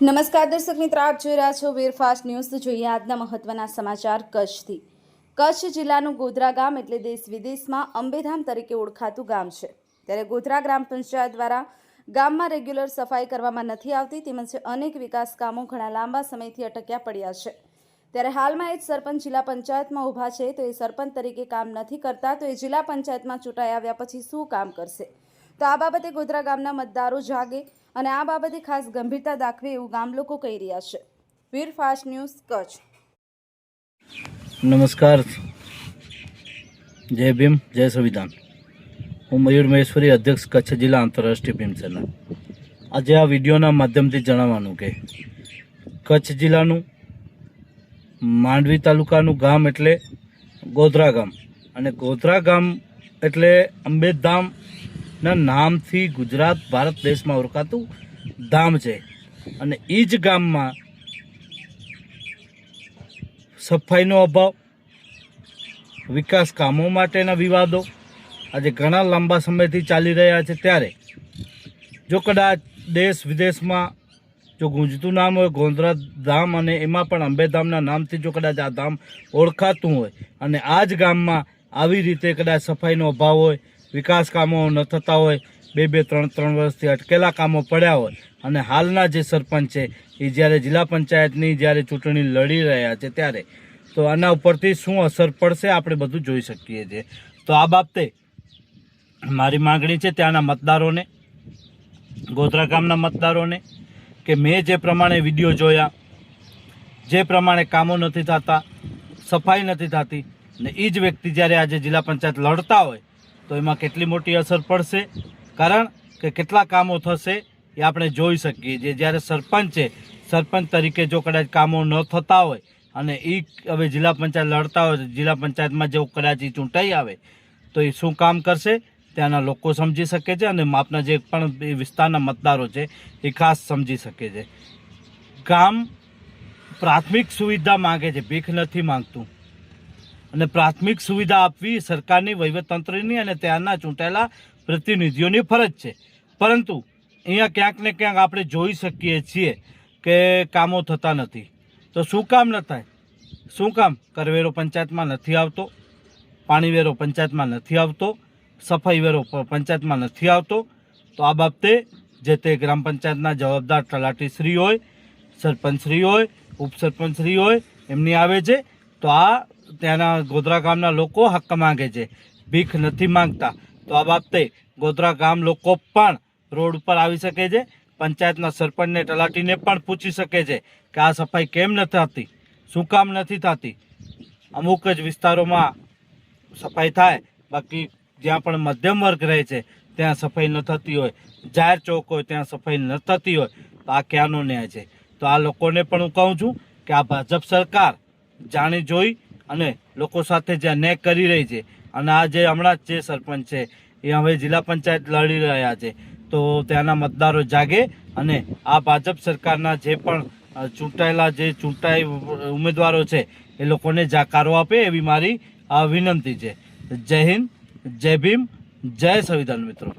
નમસ્કાર દર્શક મિત્રો, આપ જોઈ રહ્યા છો વીર ફાસ્ટ ન્યૂઝ। જોઈએ આજના મહત્વના સમાચાર કચ્છથી। કચ્છ જિલ્લાનું ગોધરા ગામ એટલે દેશ વિદેશમાં અંબેધામ તરીકે ઓળખાતું ગામ છે। ત્યારે ગોધરા ગ્રામ પંચાયત દ્વારા ગામમાં રેગ્યુલર સફાઈ કરવામાં નથી આવતી, તેમજ અનેક વિકાસ કામો ઘણા લાંબા સમયથી અટક્યા પડ્યા છે। ત્યારે હાલમાં એ જ સરપંચ જિલ્લા પંચાયતમાં ઊભા છે, તો એ સરપંચ તરીકે કામ નથી કરતા, તો એ જિલ્લા પંચાયતમાં ચૂંટાઈ આવ્યા પછી શું કામ કરશે? તો આ બાબતે ગોધરા ગામના મતદારો જાગે અને આ બાબતે ખાસ ગંભીરતા દાખવે એવું ગામ લોકો કહી રહ્યા છે। વીર ફાસ્ટ ન્યૂઝ કચ્છ। નમસ્કાર, જય ભીમ, જય સંવિધાન। હું મયુર મહેશ્વરી, અધ્યક્ષ કચ્છ જિલ્લા આંતરરાષ્ટ્રીય ભીમ સેના। આજે આ વિડીયોના માધ્યમથી જણાવવાનું કે કચ્છ જિલ્લાનું માંડવી તાલુકાનું ગામ એટલે ગોધરા ગામ, અને ગોધરા ગામ એટલે અંબેધામના નામથી ગુજરાત ભારત દેશમાં ઓળખાતું ધામ છે। અને એ જ ગામમાં સફાઈનો અભાવ, વિકાસ કામો માટેના વિવાદો આજે ઘણા લાંબા સમયથી ચાલી રહ્યા છે। ત્યારે જો કદાચ દેશ વિદેશમાં જો ગુંજતું નામ હોય ગોધરા ધામ, અને એમાં પણ અંબેધામના નામથી જો કદાચ આ ધામ ઓળખાતું હોય, અને આ જ ગામમાં આવી રીતે કદાચ સફાઈનો અભાવ હોય, વિકાસ કામો ન થતા હોય, 2-3 વર્ષથી અટકેલા કામો પડ્યા હોય, અને હાલના જે સરપંચ છે એ જ્યારે જિલ્લા પંચાયતની જ્યારે ચૂંટણી લડી રહ્યા છે, ત્યારે તો આના ઉપરથી શું અસર પડશે આપણે બધું જોઈ શકીએ છીએ। તો આ બાબતે મારી માગણી છે ત્યાંના મતદારોને, ગોધરા ગામના મતદારોને, કે મેં જે પ્રમાણે વિડીયો જોયા, જે પ્રમાણે કામો નથી થતા, સફાઈ નથી થતી, ને એ જ વ્યક્તિ જ્યારે આજે જિલ્લા પંચાયત લડતા હોય તો એમાં કેટલી મોટી અસર પડશે, કારણ કે કેટલા કામો થશે એ આપણે જોઈ શકીએ છીએ। જ્યારે સરપંચ છે, સરપંચ તરીકે જો કદાચ કામો ન થતા હોય અને એ હવે જિલ્લા પંચાયત લડતા હોય, જિલ્લા પંચાયતમાં જો કદાચ એ ચૂંટાઈ આવે તો એ શું કામ કરશે ત્યાંના લોકો સમજી શકે છે, અને આપના જે પણ વિસ્તારના મતદારો છે એ ખાસ સમજી શકે છે। ગામ પ્રાથમિક સુવિધા માગે છે, ભીખ નથી માંગતું, અને પ્રાથમિક સુવિધા આપવી સરકારની, વહીવટતંત્રની અને ત્યાંના ચૂંટાયેલા પ્રતિનિધિઓની ફરજ છે। પરંતુ અહીંયા ક્યાંક ને ક્યાંક આપણે જોઈ શકીએ છીએ કે કામો થતા નથી। તો શું કામ ન થાય? શું કામ? કરવેરો પંચાયતમાં નથી આવતો, પાણી વેરો પંચાયતમાં નથી આવતો, સફાઈ વેરો પંચાયતમાં નથી આવતો। તો આ બાબતે જે તે ગ્રામ પંચાયતના જવાબદાર તલાટીશ્રી હોય, સરપંચશ્રી હોય, ઉપસરપંચશ્રી હોય, એમની આવે છે। તો આ ત્યાંના ગોધરા ગામના લોકો હક માગે છે, ભીખ નથી માંગતા। તો આ બાબતે ગોધરા ગામ લોકો પણ રોડ ઉપર આવી શકે છે, પંચાયતના સરપંચને, તલાટીને પણ પૂછી શકે છે કે આ સફાઈ કેમ નથી થતી, શું કામ નથી થતી। અમુક જ વિસ્તારોમાં સફાઈ થાય, બાકી જ્યાં પણ મધ્યમ વર્ગ રહે છે ત્યાં સફાઈ ન થતી હોય, જાહેર ચોક હોય ત્યાં સફાઈ ન થતી હોય, તો આ ક્યાંનો ન્યાય છે? તો આ લોકોને પણ હું કહું છું કે આ ભાજપ સરકાર જાણી જોઈ અને લોકો સાથે જે અન્યાય કરી રહી છે, અને આ જે હમણાં જ જે સરપંચ છે એ હવે જિલ્લા પંચાયત લડી રહ્યા છે, તો ત્યાંના મતદારો જાગે અને આ ભાજપ સરકારના જે પણ ચૂંટાઈ ઉમેદવારો છે એ લોકોને જાકારો આપે એવી મારી વિનંતી છે। જય હિન્દ, જય ભીમ, જય સંવિધાન મિત્રો।